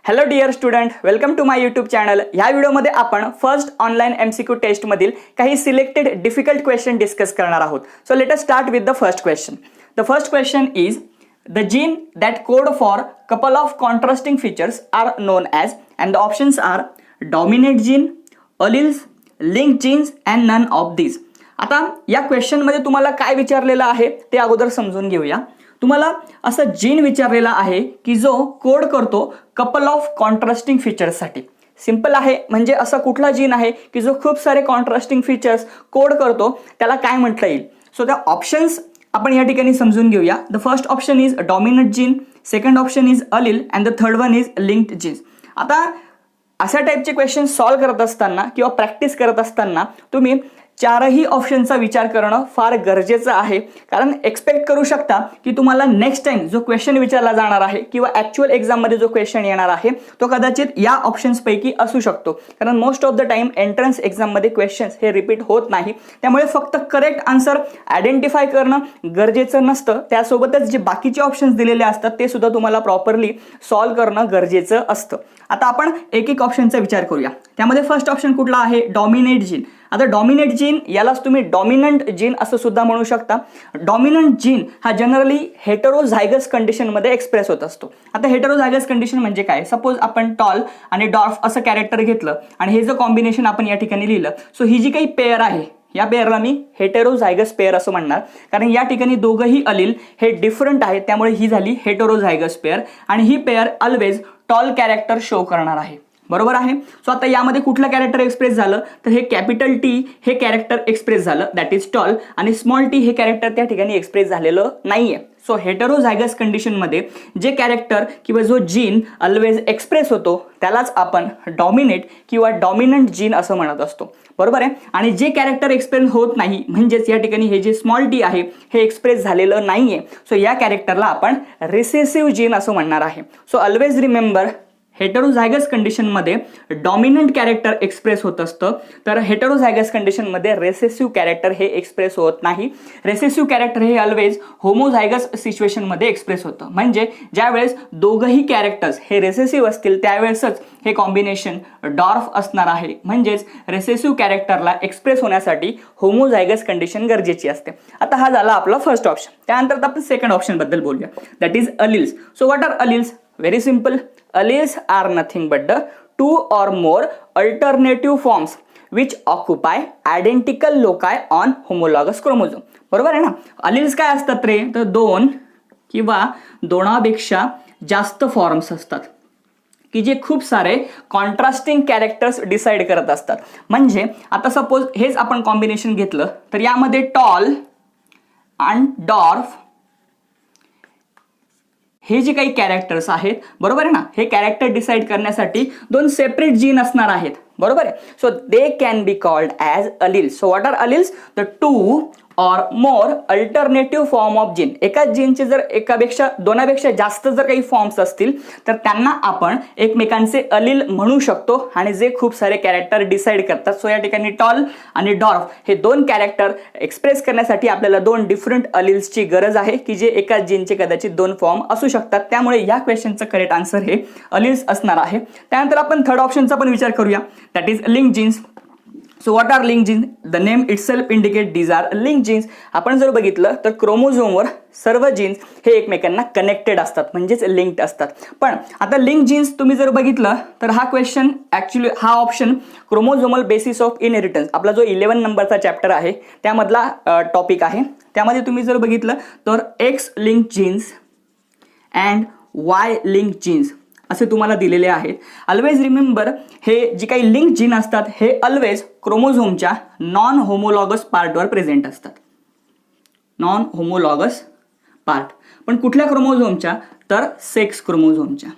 Hello dear student, welcome to my YouTube channel. ह्या व्हिडिओमध्ये आपण फर्स्ट ऑनलाईन MCQ टेस्टमधील काही सिलेक्टेड डिफिकल्ट क्वेश्चन डिस्कस करणार आहोत. So let us start with the first question. The first question is the gene that code for couple of contrasting features are known as, and the options are dominant gene, alleles, linked genes and none of these. आता या question मध्ये तुम्हाला काय विचारलेलं आहे ते अगोदर समजून घेऊया. तुम्हाला असं जीन विचारलेला आहे की जो कोड करतो कपल ऑफ कॉन्ट्रास्टिंग फीचर्स साठी. सिंपल आहे, म्हणजे असा कुठला जीन आहे की जो खूप सारे कॉन्ट्रास्टिंग फीचर्स कोड करतो, त्याला काय म्हटलं येईल. सो त्या ऑप्शन्स आपण या ठिकाणी समजून घेऊया. The first option is dominant gene, second option is allele and the third one is linked genes. आता अशा टाईपचे क्वेश्चन सॉल्व्ह करत असताना किंवा प्रॅक्टिस करत असताना तुम्ही चारही ऑप्शनचा विचार करणं फार गरजेचं आहे. कारण एक्सपेक्ट करू शकता की तुम्हाला नेक्स्ट टाइम जो क्वेश्चन विचारला जाणार आहे किंवा ॲक्च्युअल एक्झाममध्ये जो क्वेश्चन येणार आहे तो कदाचित या ऑप्शन्सपैकी असू शकतो. कारण most of the time entrance एक्झाममध्ये क्वेश्चन्स हे रिपीट होत नाही. त्यामुळे फक्त करेक्ट आन्सर आयडेंटिफाय करणं गरजेचं नसतं, त्यासोबतच जे बाकीचे ऑप्शन्स दिलेले असतात ते सुद्धा तुम्हाला प्रॉपरली सॉल्व्ह करणं गरजेचं असतं. आता आपण एक एक ऑप्शनचा विचार करूया. त्यामध्ये फर्स्ट ऑप्शन कुठला आहे, डॉमिनेट जीन. आता डॉमिनेट जीन यालाच तुम्ही डॉमिनंट जीन असं सुद्धा म्हणू शकता. डॉमिनंट जीन हा जनरली हेटेरोझायगस कंडिशनमध्ये एक्सप्रेस होत असतो. आता हेटेरोझायगस कंडिशन म्हणजे काय, सपोज आपण टॉल आणि डॉर्फ असं कॅरेक्टर घेतलं आणि हे जर कॉम्बिनेशन आपण या ठिकाणी लिहिलं, सो ही जी काही पेअर आहे या पेअरला मी हेटेरोझायगस पेअर असं म्हणणार. कारण या ठिकाणी दोघंही अलील हे डिफरंट आहेत, त्यामुळे ही झाली हेटेरोझायगस पेअर आणि ही pair always tall character show करणार आहे. बरोबर आहे. सो आता यामध्ये कुठलं कॅरेक्टर एक्सप्रेस झालं तर हे कॅपिटल टी हे कॅरेक्टर एक्सप्रेस झालं, दॅट इज टॉल, आणि स्मॉल टी हे कॅरेक्टर त्या ठिकाणी एक्सप्रेस झालेलं नाहीये. सो हेटेरोझायगस कंडिशनमध्ये जे कॅरेक्टर किंवा जो जीन ऑलवेज एक्सप्रेस होतो त्यालाच आपण डॉमिनेट किंवा डॉमिनंट जीन असं म्हणत असतो. बरोबर आहे. आणि जे कॅरेक्टर एक्सप्रेस होत नाही, म्हणजेच या ठिकाणी हे जे स्मॉल टी आहे हे एक्सप्रेस झालेलं नाहीये, सो या कॅरेक्टरला आपण रिसेसिव्ह जीन असं म्हणणार आहे. सो ऑलवेज रिमेंबर, हेटेरोझायगस कंडिशनमध्ये डॉमिनंट कॅरेक्टर एक्सप्रेस होत असतं, तर हेटेरोझायगस कंडिशनमध्ये रेसेसिव्ह कॅरेक्टर हे एक्सप्रेस होत नाही. रेसेसिव्ह कॅरेक्टर हे ऑलवेज होमोझायगस सिच्युएशनमध्ये एक्सप्रेस होतं. म्हणजे ज्यावेळेस दोघंही कॅरेक्टर्स हे रेसेसिव्ह असतील त्यावेळेसच हे कॉम्बिनेशन डॉर्फ असणार आहे. म्हणजेच रेसेसिव्ह कॅरेक्टरला एक्सप्रेस होण्यासाठी होमोझायगस कंडिशन गरजेची असते. आता हा झाला आपला फर्स्ट ऑप्शन. त्यानंतर आपण सेकंड ऑप्शन बद्दल बोलूया, that is alleles. So what are alleles? Very simple. Alleles are nothing but the two or more alternative forms which occupy identical loci on homologous chromosome. बरोबर आहे ना. alleles काय असतात रे, तर दोन किंवा दोनापेक्षा जास्त फॉर्म्स असतात की जे खूप सारे कॉन्ट्रास्टिंग कॅरेक्टर्स डिसाइड करत असतात. म्हणजे आता सपोज हेच आपण कॉम्बिनेशन घेतलं तर यामध्ये टॉल आणि डॉर्फ हे जे काही कॅरेक्टर्स आहेत, बरोबर आहे ना, हे कॅरेक्टर डिसाइड करण्यासाठी दोन सेपरेट जीन असणार आहेत. बरोबर आहे. So they can be called as alleles. So what are alleles? The two or more alternative form of gene. एकाच जीनचे जर दोनापेक्षा जास्त जर काही फॉर्म्स असतील तर त्यांना आपण एकमेकांचे अलील म्हणू शकतो आणि जे खूप सारे कॅरेक्टर डिसाइड करतात. सो या ठिकाणी टॉल आणि डॉर्फ हे दोन कॅरेक्टर एक्सप्रेस करण्यासाठी आपल्याला दोन डिफरंट अलील्सची गरज आहे की जे एकाच जीनचे कदाचित दोन फॉर्म असू शकतात. त्यामुळे या क्वेश्चनचं करेक्ट आन्सर हे अलील्स असणार आहे. त्यानंतर आपण थर्ड ऑप्शनचा पण विचार करूया, that is link genes. So what are link genes? The name itself indicate these are link genes. आपण जर बघितलं तर क्रोमोझोमवर सर्व जीन्स हे एकमेकांना कनेक्टेड असतात, म्हणजेच लिंक्ड असतात. पण आता लिंक जीन्स तुम्ही जर बघितलं तर हा क्वेश्चन ॲक्च्युली हा option chromosomal basis of inheritance आपला जो 11 नंबरचा चॅप्टर आहे त्यामधला टॉपिक आहे. त्यामध्ये तुम्ही जर बघितलं तर X link genes and Y link genes असे तुम्हाला दिलेले आहेत. ऑलवेज रिमेंबर, हे जे काही लिंक जीन असतात हे ऑलवेज क्रोमोझोमच्या नॉन होमोलॉगस पार्टवर प्रेझेंट असतात. नॉन होमोलॉगस पार्ट, पण कुठल्या क्रोमोझोमच्या, तर सेक्स क्रोमोझोमच्या.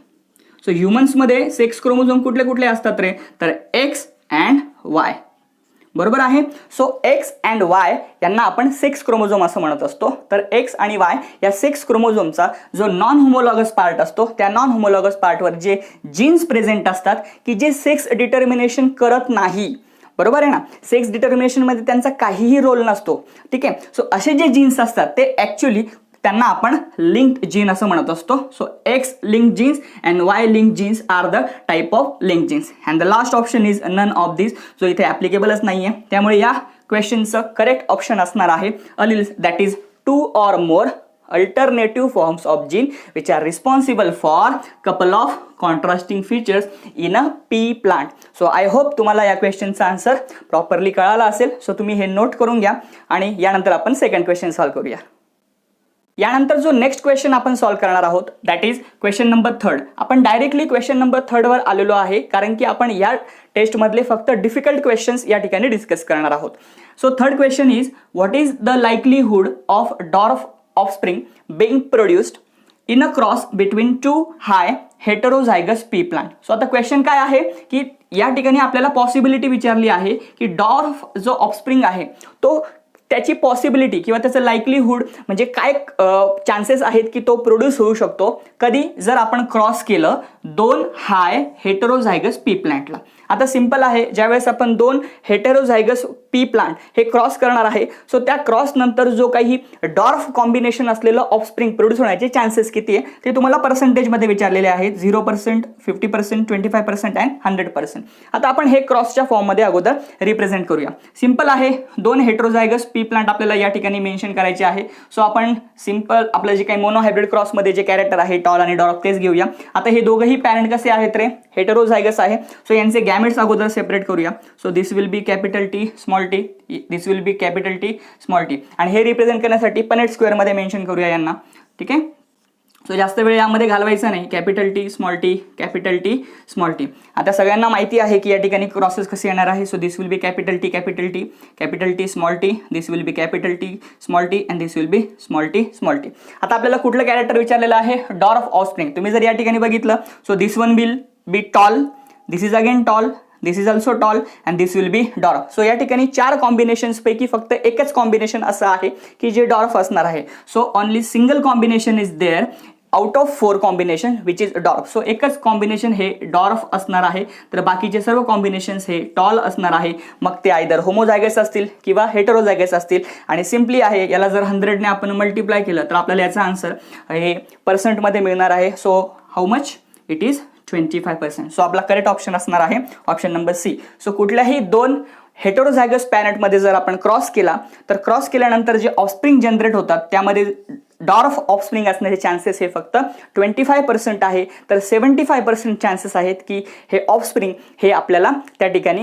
सो ह्युमन्समध्ये सेक्स क्रोमोझोम कुठले कुठले असतात रे, तर एक्स अँड वाय. बरोबर आहे. सो एक्स अँड वाय यांना आपण सेक्स क्रोमोझोम असं म्हणत असतो. तर एक्स आणि वाय या सेक्स क्रोमोझोमचा जो नॉन होमोलॉगस पार्ट असतो त्या नॉन होमोलॉगस पार्टवर जे जीन्स प्रेझेंट असतात की जे सेक्स डिटर्मिनेशन करत नाही. बरोबर आहे ना, सेक्स डिटर्मिनेशन मध्ये त्यांचा काहीही रोल नसतो. ठीक आहे. सो असे जे जीन्स असतात ते ॲक्च्युली त्यांना आपण लिंक्ड जीन असं म्हणत असतो. So X linked genes and Y linked genes are the type of linked genes. And the last option is none of this. जो इथे ॲप्लिकेबलच नाही आहे. त्यामुळे या क्वेश्चनचं करेक्ट ऑप्शन असणार आहे अलिल्स, that is 2 or more alternative forms of gene which are responsible for couple of contrasting features in a pea plant. So I hope तुम्हाला या क्वेश्चनचा आन्सर प्रॉपरली कळाला असेल. सो तुम्ही हे नोट करून घ्या आणि यानंतर आपण सेकंड क्वेश्चन सॉल्व्ह करूया. यानंतर जो नेक्स्ट क्वेश्चन आपण सॉल्व्ह करणार आहोत दॅट इज क्वेश्चन नंबर 3. आपण डायरेक्टली क्वेश्चन नंबर 3 वर आलेलो आहे कारण की आपण या टेस्टमधले फक्त डिफिकल्ट क्वेश्चन्स या ठिकाणी डिस्कस करणार आहोत. So third question is what is the likelihood of dwarf offspring being produced in a cross between 2 high heterozygous pea plant. So आता क्वेश्चन काय आहे की या ठिकाणी आपल्याला पॉसिबिलिटी विचारली आहे की डॉर्फ जो ऑफस्प्रिंग आहे तो त्याची पॉसिबिलिटी किंवा त्याचं लाईकलीहुड म्हणजे काय चान्सेस आहेत की तो प्रोड्यूस होऊ शकतो कधी जर आपण क्रॉस केलं 2 हाय हेटेरोझायगस पी प्लांटला. आता सिंपल आहे, ज्यावेळेस आपण 2 हेटेरोझायगस पी प्लांट हे क्रॉस करणार आहे सो त्या क्रॉस नंतर जो काही डॉर्फ कॉम्बिनेशन असलेलं ऑफस्प्रिंग प्रोड्यूस होण्याचे चान्सेस किती आहे ते तुम्हाला पर्सेंटेजमध्ये विचारलेले आहेत. 0%, 50%, 25% अँड 100%. आता आपण हे क्रॉसच्या फॉर्ममध्ये अगोदर रिप्रेझेंट करूया. सिंपल आहे, 2 हेटेरोझायगस पी प्लांट आपल्याला या ठिकाणी मेन्शन करायचे आहे. सो आपण सिंपल आपलं जे काही मोनोहायब्रिड क्रॉसमध्ये जे कॅरेक्टर आहे टॉल आणि डॉर्फ तेच घेऊया. आता हे दोघंही पॅरेंट कसे आहेत रे, हेटेरोझायगस आहे. सो यांचे गॅमेट्स अगोदर सेपरेट करूया. So this will be capital T small T, this will be capital T small T. आणि हे रिप्रेझेंट करण्यासाठी पनेट स्क्वेअरमध्ये मेन्शन करूया यांना. ठीक आहे. सो जास्त वेळ यामध्ये घालवायचा नाही. Capital T small T, capital T small T. आता सगळ्यांना माहिती आहे की या ठिकाणी क्रॉसेस कसे येणार आहे. So this will be capital T capital T small T, this will be capital T small T and this will be small T small T. आता आपल्याला कुठलं कॅरेक्टर विचारलेलं आहे, डॉर्फ ऑफस्प्रिंग. तुम्ही जर या ठिकाणी बघितलं so this one will be tall, this is again tall, this is also tall and this will be dwarf. So या ठिकाणी 4 कॉम्बिनेशन्स पैकी फक्त एकच कॉम्बिनेशन असं आहे की जे डॉर्फ असणार आहे. So only single combination is there out of 4 combination which is dwarf. So एकच कॉम्बिनेशन हे डॉर्फ असणार आहे, तर बाकीचे सर्व कॉम्बिनेशन्स हे टॉल असणार आहे. मग ते आयदर होमोझायगस असतील किंवा हेटेरोझायगस असतील. आणि सिम्पली आहे, याला जर 100 ने आपण मल्टिप्लाय केलं तर आपल्याला याचा आन्सर हे पर्सेंटमध्ये मिळणार आहे. So how much, it is 25%. So आपला करेक्ट ऑप्शन असणार आहे ऑप्शन नंबर सी. सो कुठल्याही 2 हेटेरोझायगस पॅरेंटमध्ये जर आपण क्रॉस केला तर क्रॉस केल्यानंतर जे ऑफस्प्रिंग जनरेट होतात त्यामध्ये डॉर्फ ऑफस्प्रिंग असण्याचे चान्सेस हे फक्त 25% आहे. तर 75% चान्सेस आहेत की हे ऑफस्प्रिंग हे आपल्याला त्या ठिकाणी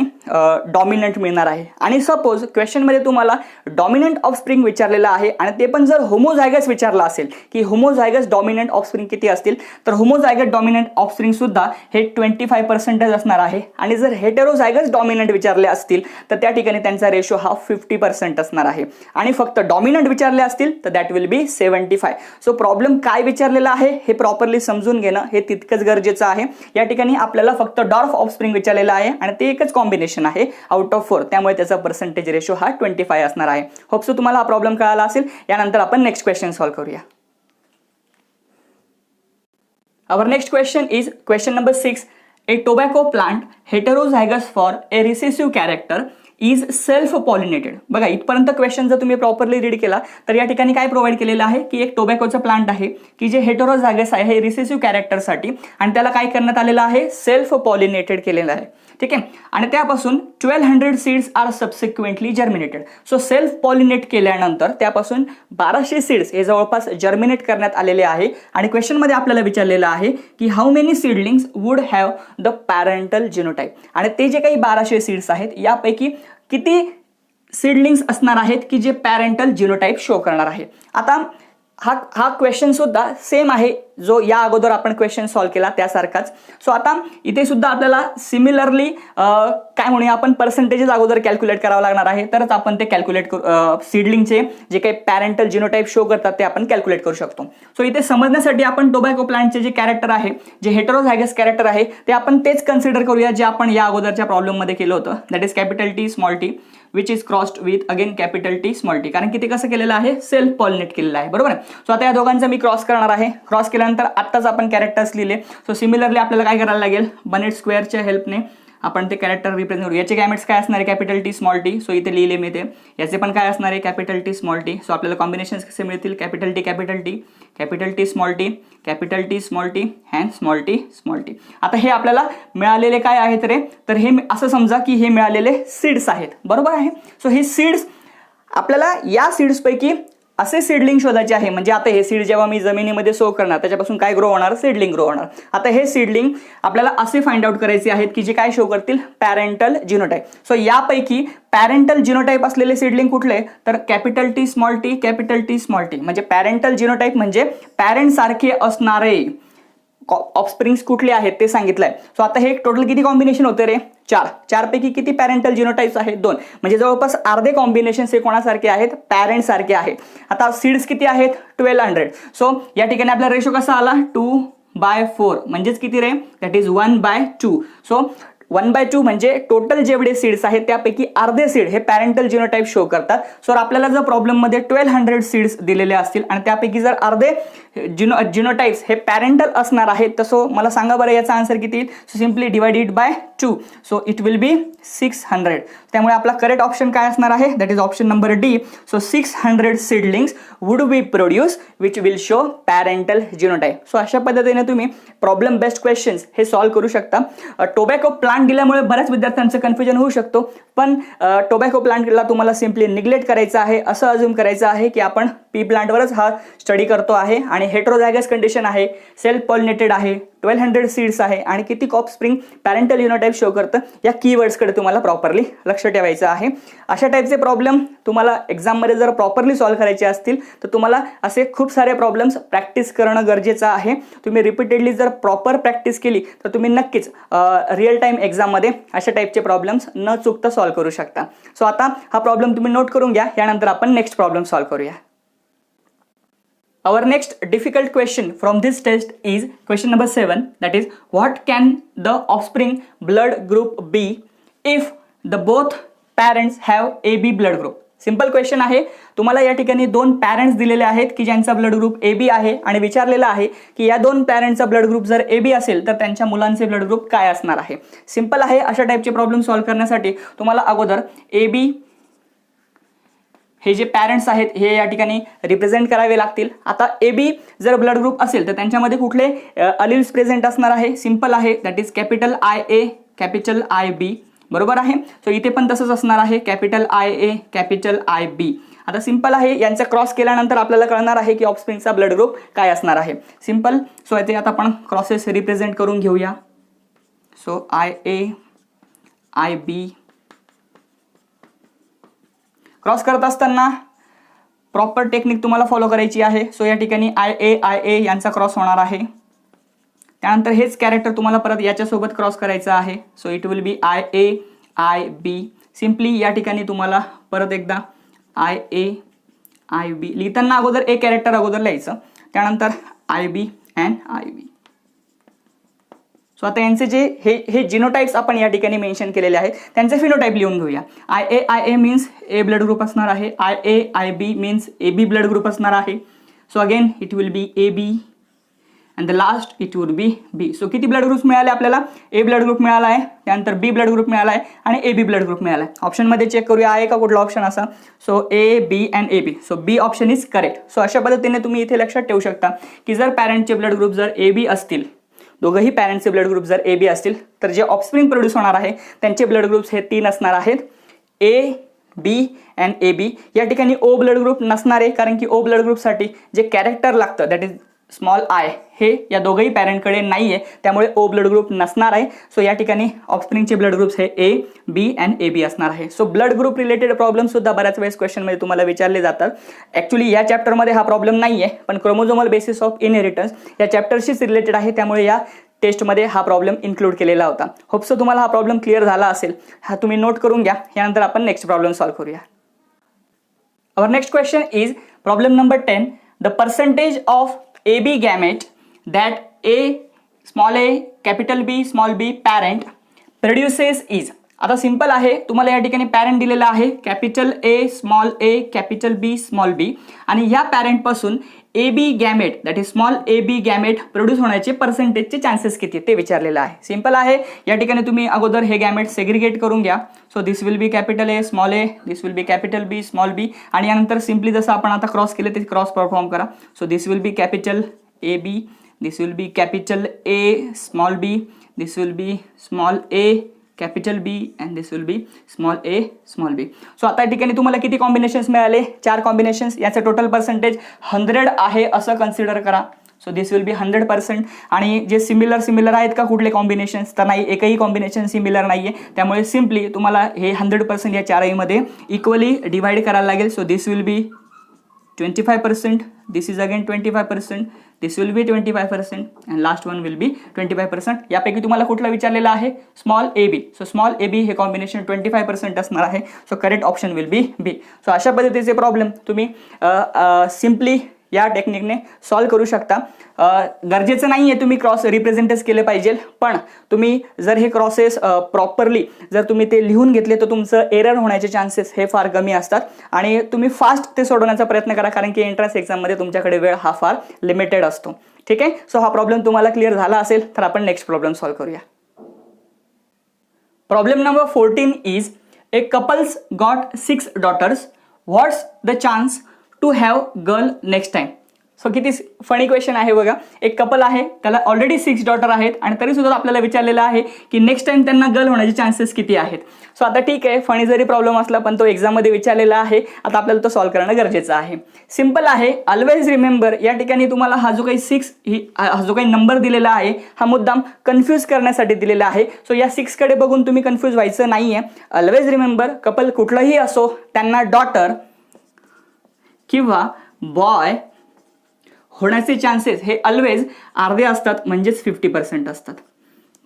डॉमिनंट मिळणार आहे. आणि सपोज क्वेश्चनमध्ये तुम्हाला डॉमिनंट ऑफस्प्रिंग विचारलेला आहे आणि ते पण जर होमोझायगस विचारला असेल की होमोझायगस डॉमिनंट ऑफस्प्रिंग किती असतील, तर होमोझायगस डॉमिनंट ऑफस्प्रिंग सुद्धा हे 25% असणार आहे. आणि जर हेटेरोझायगस डॉमिनंट विचारले असतील तर त्या ठिकाणी त्यांचा रेशो हा 50% असणार आहे. आणि फक्त डॉमिनंट विचारले असतील तर that will be 75. So problem काय विचारलेला आहे हे प्रॉपरली समजून घेणं हे तितकंच गरजेचं आहे. या ठिकाणी आपल्याला फक्त डॉर्फ ऑफस्प्रिंग विचारलेला आहे आणि ते एकच कॉम्बिनेशन आहे आउट ऑफ 4, त्यामुळे त्याचा पर्सेंटेज रेशो हा 25 असणार आहे. होप सो तुम्हाला हा प्रॉब्लेम कळाला असेल. यानंतर आपण नेक्स्ट क्वेश्चन सॉल्व्ह करूया. Our next question is question number 6. A tobacco plant heterozygous for a recessive character is self pollinated. बघा इथपर्यंत क्वेश्चन जर तुम्ही प्रॉपरली रीड केला तर या ठिकाणी काय प्रोव्हाइड केलेलं आहे की एक टोबॅकोचं प्लांट आहे की जे हेटेरोझायगस आहे हे रिसेसिव्ह कॅरेक्टरसाठी आणि त्याला काय करण्यात आलेलं आहे, सेल्फ पॉलिनेटेड केलेलं आहे. ठीक आहे. आणि त्यापासून 1200 seeds are subsequently germinated. So self pollinate केल्यानंतर त्यापासून 1200 सीड्स हे जवळपास जर्मिनेट करण्यात आलेले आहे. आणि क्वेश्चनमध्ये आपल्याला विचारलेलं आहे की how many seedlings would have the parental genotype. आणि ते जे काही 1200 सीड्स आहेत यापैकी किती सीडलिंग्स असणार आहेत की जे पॅरेंटल जिनोटाइप शो करणार आहे. आता हा क्वेश्चन सुद्धा सेम आहे जो या अगोदर आपण क्वेश्चन सॉल्व्ह केला त्यासारखाच. सो आता इथे सुद्धा आपल्याला सिमिलरली काय म्हणूया आपण पर्सेंटेजेस अगोदर कॅल्क्युलेट करावं लागणार आहे, तरच आपण ते कॅल्क्युलेट करू सीडलिंगचे जे काही पॅरेंटल जिनोटाइप शो करतात ते आपण कॅल्क्युलेट करू शकतो. सो इथे समजण्यासाठी आपण टोबॅको प्लांटचे जे कॅरेक्टर आहे, जे हेटेरोझायगस कॅरेक्टर आहे ते आपण तेच कन्सिडर करूया जे आपण या अगोदरच्या प्रॉब्लेममध्ये केलं होतं. That is capital T small T which is crossed with again capital T small T. कारण की ते कसं केलेलं आहे, सेल्फ पॉलिनेट केलेलं आहे. बरोबर. सो आता या दोघांचा मी क्रॉस करणार आहे. क्रॉस केल्यानंतर आत्ताच आपण कॅरेक्टर्स लिहिले. सो सिमिलरली आपल्याला काय करायला लागेल, बनेट स्क्वेअरच्या हेल्पने आपण ते कॅरेक्टर रिप्रेझेंट करू. याचे गॅमेट्स काय असणार आहे, capital T small T. So इथे लिहिले मी ते. याचे पण काय असणार आहे, capital T small T. So आपल्याला कॉम्बिनेशन्स कसे मिळतील, capital T capital T, capital T small T, capital T small T and small T small T. आता हे आपल्याला मिळालेले काय आहेत रे, तर हे असं समजा की हे मिळालेले सीड्स आहेत, बरोबर आहे. सो हे सीड्स आपल्याला या सीड्सपैकी असे सीडलिंग शोधायचे आहे. म्हणजे आता हे सीड जेव्हा मी जमिनीमध्ये सो करणार त्याच्यापासून काय ग्रो होणार, सीडलिंग ग्रो होणार. आता हे सीडलिंग आपल्याला असे फाइंड आउट करायचे आहेत की जे काय शो करतील, पॅरेंटल जिनोटाइप. सो यापैकी पॅरेंटल जिनोटाइप असलेले सीडलिंग कुठले, तर capital T small T, capital T small T. म्हणजे पॅरेंटल जिनोटाइप म्हणजे पॅरेंट सारखे असणारे ऑफस्प्रिंग्स कुठले आहेत ते सांगितलंय. सो आता हे टोटल किती कॉम्बिनेशन होते रे, 4. 4 पैकी किती पॅरेंटल जिनोटाइप्स आहेत, 2. म्हणजे जवळपास अर्धे कॉम्बिनेशन हे कोणासारखे आहेत, पॅरेंट सारखे आहेत. आता सीड्स किती आहेत, 1200. सो या ठिकाणी आपला रेशो कसा आला, 2/4. म्हणजेच किती रे, दॅट इज 1/2. सो 1/2 म्हणजे टोटल जेवढे सीड्स आहेत त्यापैकी अर्धे सीड हे पॅरेंटल जिनोटाइप शो करतात. सो आपल्याला जर प्रॉब्लेममध्ये 1200 सीड्स दिलेले असतील आणि त्यापैकी जर अर्धे जिनोटाइप्स हे पॅरेंटल असणार आहेत, तर सो मला सांगा बरं याचा आन्सर किती येईल. So simply divide it by 2. So it will be 600. त्यामुळे आपला करेक्ट ऑप्शन काय असणार आहे, that is option number D. So 600 seedlings would be produce which will show parental genotype. So अशा पद्धतीने तुम्ही प्रॉब्लेम बेस्ड क्वेश्चन्स हे सॉल्व्ह करू शकता. टोबॅको प्लांट दिल्यामुळे बऱ्याच विद्यार्थ्यांचं कन्फ्युजन होऊ शकतो, पण टोबॅको प्लांटला तुम्हाला सिम्पली निग्लेक्ट करायचं आहे. असं अज्युम करायचं आहे की आपण पी प्लांटवरच हा स्टडी करतो आहे आणि हेट्रोझायगस कंडिशन आहे, सेल्फ पॉलिनेटेड आहे, 1200 सीड्स आहे आणि किती ऑफस्प्रिंग पॅरेंटल जिनोटाइप शो करतं, या कीवर्ड्सकडे तुम्हाला प्रॉपरली लक्ष ठेवायचं आहे. अशा टाईपचे प्रॉब्लेम तुम्हाला एक्झाममध्ये जर प्रॉपरली सॉल्व्ह करायचे असतील तर तुम्हाला असे खूप सारे प्रॉब्लेम्स प्रॅक्टिस करणं गरजेचं आहे. तुम्ही रिपीटेडली जर प्रॉपर प्रॅक्टिस केली तर तुम्ही नक्कीच रिअल टाईम एक्झाममध्ये अशा टाईपचे प्रॉब्लेम्स न चुकता सॉल्व्ह करू शकता. सो आता हा प्रॉब्लेम तुम्ही नोट करून घ्या, यानंतर आपण नेक्स्ट प्रॉब्लेम सॉल्व्ह करूया. Our next difficult question from this test is question number 7, that is what can the offspring blood group be if the both parents have AB blood group. Simple question आहे. तुम्हाला या ठिकाणी 2 parents दिलेले आहेत की ज्यांचा blood group AB आहे आणि विचारलेला आहे की या 2 पॅरेंट्सचा ब्लड ग्रुप जर AB असेल तर त्यांच्या मुलांचे ब्लड ग्रुप काय असणार आहे. सिंपल आहे. अशा टाईपचे प्रॉब्लेम सॉल्व्ह करण्यासाठी तुम्हाला अगोदर AB हे जे पॅरेंट्स आहेत हे या ठिकाणी रिप्रेझेंट करावे लागतील. आता AB जर ब्लड ग्रुप असेल तर त्यांच्यामध्ये कुठले अलिल्स प्रेझेंट असणार आहे, सिंपल आहे, that is capital IA capital IB, बरोबर आहे. सो इथे पण तसंच असणार आहे, कॅपिटल IA कॅपिटल IB. आता सिंपल आहे, यांचा क्रॉस केल्यानंतर आपल्याला कळणार आहे की ऑफस्प्रिंगचा ब्लड ग्रुप काय असणार आहे. सिंपल. सो इथे आता आपण क्रॉसेस रिप्रेझेंट करून घेऊया. सो IA IB क्रॉस करत असताना प्रॉपर टेक्निक तुम्हाला फॉलो करायची आहे. सो या ठिकाणी IA यांचा क्रॉस होणार आहे. त्यानंतर हेच कॅरेक्टर तुम्हाला परत याच्यासोबत क्रॉस करायचं आहे. So it will be IA IB. Simply या ठिकाणी तुम्हाला परत एकदा IA IB लिहिताना अगोदर एक कॅरेक्टर अगोदर लिहायचं, त्यानंतर IB अँड IB. सो आता यांचे जे हे जिनोटाइप्स आपण या ठिकाणी मेन्शन केलेले आहेत त्यांचे फिनोटाइप लिहून घेऊया. IA means A blood group असणार आहे, IA IB means AB blood group असणार आहे. So again it will be AB and the last it would be B. So किती ब्लड ग्रुप्स मिळाले आपल्याला, A ब्लड ग्रुप मिळाला आहे, त्यानंतर B ब्लड ग्रुप मिळाला आहे आणि AB ब्लड ग्रुप मिळाला आहे. ऑप्शनमध्ये चेक करूया आहे का कुठला ऑप्शन असा. So A B and AB. So B option is correct. So अशा पद्धतीने तुम्ही इथे लक्षात ठेवू शकता की जर पॅरेंटचे ब्लड ग्रुप जर AB असतील, दोघंही पॅरेंट्सचे ब्लड ग्रुप जर AB असतील तर जे ऑफस्प्रिंग प्रोड्यूस होणार आहे त्यांचे ब्लड ग्रुप्स हे 3 असणार आहेत, A B अँड AB. या ठिकाणी O ब्लड ग्रुप नसणार आहे कारण की O ब्लड ग्रुपसाठी जे कॅरेक्टर लागतं दॅट इज स्मॉल I हे या दोघंही पॅरेंटकडे नाही आहे, त्यामुळे O ब्लड ग्रुप नसणार आहे. सो या ठिकाणी ऑफस्प्रिंगचे ब्लड ग्रुप्स हे A B अँड AB असणार आहे. So blood group related problem सुद्धा बऱ्याच वेळेस क्वेश्चनमध्ये तुम्हाला विचारले जातात. ॲक्च्युली या चॅप्टरमध्ये हा प्रॉब्लेम नाही आहे, पण क्रोमोझोमल बेसिस ऑफ इनहेरिटन्स या चॅप्टरशीच रिलेटेड आहे, त्यामुळे या टेस्टमध्ये हा प्रॉब्लेम इन्क्लूड केलेला होता. होपसो तुम्हाला हा प्रॉब्लेम क्लिअर झाला असेल. हा तुम्ही नोट करून घ्या, यानंतर आपण नेक्स्ट प्रॉब्लेम सॉल्व्ह करूया. Our next question is problem number 10. The percentage of AB gamete that A, small a, capital B, small b parent produces is. आता सिंपल आहे, तुम्हाला या ठिकाणी पॅरेंट दिलेला आहे capital A small a capital B small b, आणि या parent पासून A B gamete that is small A B gamete produce होण्याचे पर्सेंटेजचे चान्सेस किती ते विचारलेलं आहे. सिंपल आहे, या ठिकाणी तुम्ही अगोदर हे गॅमेट सेग्रिगेट करून घ्या. So this will be capital A small a, this will be capital B small b, आणि यानंतर सिम्पली जसं आपण आता क्रॉस केलं ते क्रॉस परफॉर्म करा. So this will be capital A B, this will be capital A small b, this will be small a capital B and this will be small a small b. So आता या ठिकाणी तुम्हाला किती combinations मिळाले? 4 combinations. याचं total percentage 100 आहे असं consider करा. सो दिस विल बी 100%. आणि जे सिमिलर आहेत का कुठले कॉम्बिनेशन्स? तर नाही, एकही कॉम्बिनेशन सिमिलर नाही आहे. त्यामुळे सिम्पली तुम्हाला हे 100% या चारहीमध्ये इक्वली डिवाइड करायला लागेल. So this will B 25%, this is again 25%, this will be 25% and last one will be 25%. यापैकी तुम्हाला कुठला विचारलेला आहे? स्मॉल ए बी. सो स्मॉल ए बी हे कॉम्बिनेशन 25% असणार आहे. So correct option will be B. So अशा पद्धतीचे प्रॉब्लेम तुम्ही सिम्पली या टेक्निकने सॉल्व करू शकता. गरजेचं नाही आहे तुम्ही क्रॉस रिप्रेझेंटच केले पाहिजे, पण तुम्ही जर हे क्रॉसेस प्रॉपरली जर तुम्ही ते लिहून घेतले तर तुमचं एरर होण्याचे चान्सेस हे फार कमी असतात. आणि तुम्ही फास्ट ते सोडवण्याचा प्रयत्न करा, कारण की एंट्रन्स एक्झाममध्ये तुमच्याकडे वेळ हा फार लिमिटेड असतो. ठीक आहे. सो हा प्रॉब्लेम तुम्हाला क्लिअर झाला असेल तर आपण नेक्स्ट प्रॉब्लेम सॉल्व करूया. Problem number 14 is a couples got 6 daughters. What's the chance to have girl next time? So किती फनी क्वेश्चन आहे बघा. एक कपल आहे, त्याला ऑलरेडी 6 daughters आहेत, आणि तरी सुद्धा आपल्याला विचारलेलं आहे की नेक्स्ट टाइम त्यांना गर्ल होण्याचे चान्सेस किती आहेत. सो आता ठीक आहे, फनी जरी प्रॉब्लेम असला पण तो एक्झाममध्ये विचारलेला आहे, आता आपल्याला तो सॉल्व्ह करणं गरजेचं आहे. सिंपल आहे, ऑलवेज रिमेंबर या ठिकाणी तुम्हाला हा जो काही नंबर दिलेला आहे हा मुद्दाम कन्फ्यूज करण्यासाठी दिलेला आहे. सो या 6 कडे बघून तुम्ही कन्फ्यूज व्हायचं नाहीये. ऑलवेज रिमेंबर कपल कुठलाही असो त्यांना डॉटर किंवा बॉय होण्याचे चान्सेस हे ऑलवेज अर्धे असतात, म्हणजेच 50% असतात.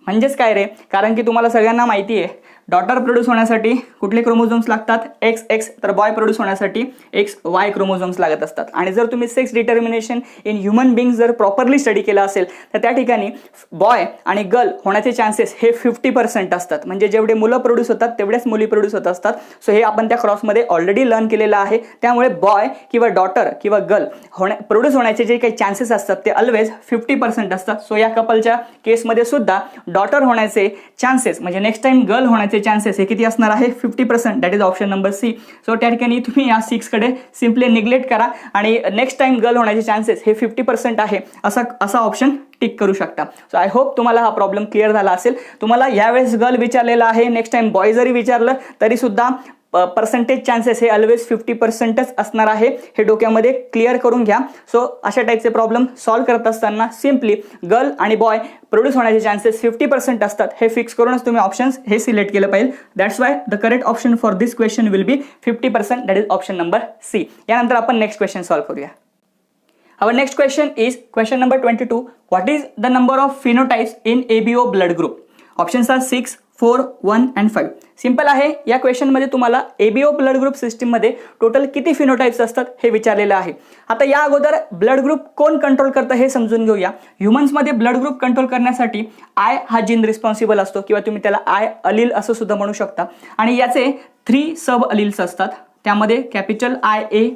म्हणजेच काय रे, कारण की तुम्हाला सगळ्यांना माहिती आहे डॉटर प्रोड्यूस होण्यासाठी कुठले क्रोमोझोम्स लागतात? XX. तर बॉय प्रोड्यूस होण्यासाठी XY क्रोमोझोम्स लागत असतात. आणि जर तुम्ही सेक्स डिटर्मिनेशन इन ह्युमन बिंग्स जर प्रॉपरली स्टडी केला असेल तर त्या ठिकाणी बॉय आणि गर्ल होण्याचे चान्सेस हे 50% असतात. म्हणजे जेवढे मुलं प्रोड्यूस होतात तेवढ्याच मुली प्रोड्यूस होत असतात. सो हे आपण त्या क्रॉसमध्ये ऑलरेडी लर्न केलेलं आहे. त्यामुळे बॉय किंवा डॉटर किंवा गर्ल प्रोड्यूस होण्याचे जे काही चान्सेस असतात ते ऑलवेज 50% असतात. सो या कपलच्या केसमध्ये सुद्धा डॉटर होण्याचे चान्सेस म्हणजे नेक्स्ट टाइम गर्ल होण्याचे चान्सेस हे किती असणार आहे? 50%. That is option number C. So त्या ठिकाणी तुम्ही या 6 कडे सिम्पली निग्लेक्ट करा आणि नेक्स्ट टाइम गर्ल होण्याचे चान्सेस हे 50% आहे असा ऑप्शन टिक करू शकता. सो आय होप तुम्हाला हा प्रॉब्लेम क्लिअर झाला असेल. तुम्हाला यावेळेस गर्ल विचारलेला आहे, नेक्स्ट टाइम बॉय जरी विचारलं तरी सुद्धा पर्सेंटेज चान्सेस हे ऑलवेज 50%च असणार आहे. हे डोक्यामध्ये क्लिअर करून घ्या. सो अशा टाईपचे प्रॉब्लेम सॉल्व्ह करत असताना सिम्पली गर्ल आणि बॉय प्रोड्यूस होण्याचे चान्सेस 50% असतात हे फिक्स करूनच तुम्ही ऑप्शन्स हे सिलेक्ट केलं पाहिजे. That's why the correct option for this question will be 50%. That is option number C. यानंतर आपण नेक्स्ट क्वेश्चन सॉल्व्ह करूया. Our next question is question number 22. What is the number of phenotypes in ABO blood group? Options are 6, 4, 1 and 5. Simple आहे, या क्वेश्चनमध्ये तुम्हाला ABO blood group सिस्टीममध्ये total किती phenotypes असतात हे विचारलेलं आहे. आता या अगोदर ब्लड ग्रुप कोण कंट्रोल करतं हे समजून घेऊया. ह्युमन्समध्ये ब्लड ग्रुप कंट्रोल करण्यासाठी आय हा जीन रिस्पॉन्सिबल असतो, किंवा तुम्ही त्याला आय अलील असं सुद्धा म्हणू शकता. आणि याचे 3 सब अलील्स असतात. त्यामध्ये capital IA,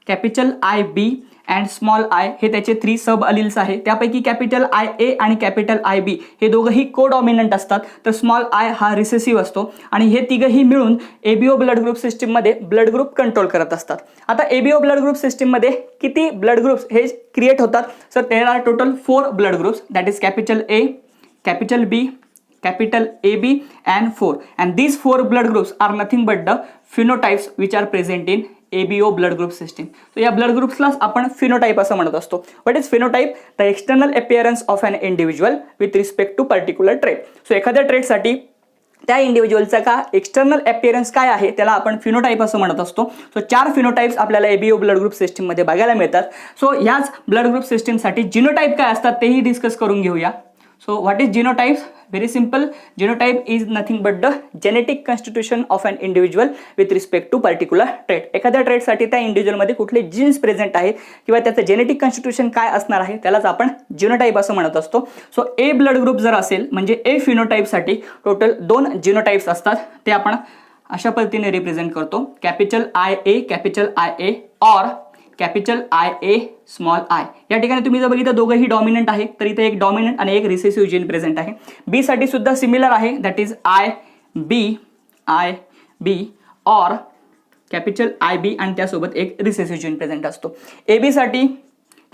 capital IB and small I हे त्याचे 3 सब अलील्स आहे. त्यापैकी कॅपिटल IA आणि कॅपिटल IB हे दोघंही को डॉमिनंट असतात, तर स्मॉल आय हा रिसेसिव्ह असतो. आणि हे तिघंही मिळून ABO ब्लड ग्रुप सिस्टीममध्ये ब्लड ग्रुप कंट्रोल करत असतात. आता ABO ब्लड ग्रुप सिस्टीममध्ये किती ब्लड ग्रुप्स हे क्रिएट होतात? Sir there are total 4 blood groups, that is capital A, capital B, capital AB and 4, and these 4 blood groups are nothing but the phenotypes which are present in ABO blood group system. So या blood groups ला आपण phenotype असं म्हणत असतो. What is phenotype? The external appearance of an individual with respect to particular trait. So एखाद्या trait साठी त्या इंडिव्हिज्युअलचा का एक्सटर्नल अपीअरन्स काय आहे त्याला आपण फिनोटाइप असं म्हणत असतो. सो 4 फिनोटाइप्स आपल्याला ABO ब्लड ग्रुप सिस्टीम मध्ये बघायला मिळतात. सो याच ब्लड ग्रुप सिस्टीमसाठी जिनोटाइप काय असतात तेही डिस्कस करून घेऊया. So what is genotypes? Very simple. Genotype is nothing but the genetic constitution of an individual with respect to particular trait. एखाद्या ट्रेटसाठी त्या इंडिव्हिज्युअलमध्ये कुठले जीन्स प्रेझेंट आहेत किंवा त्याचं जेनेटिक कन्स्टिट्यूशन काय असणार आहे त्यालाच आपण जीनोटाइप असं म्हणत असतो. सो ए ब्लड ग्रुप जर असेल म्हणजे ए फिनोटाइपसाठी टोटल 2 जीनोटाइप्स असतात. ते आपण अशा पद्धतीने रिप्रेझेंट करतो. कॅपिटल आय ए और capital I A small I. या ठिकाणी तुम्ही जर बघितलं दोघंही डॉमिनंट आहे तर इथे एक डॉमिनंट आणि एक रिसेसिव्ह जीन प्रेझेंट आहे. बी साठी सुद्धा सिमिलर आहे, दॅट इज आय बी और कॅपिटल आय बी आणि त्यासोबत एक रिसेसिव्ह जीन प्रेझेंट असतो. ए बी साठी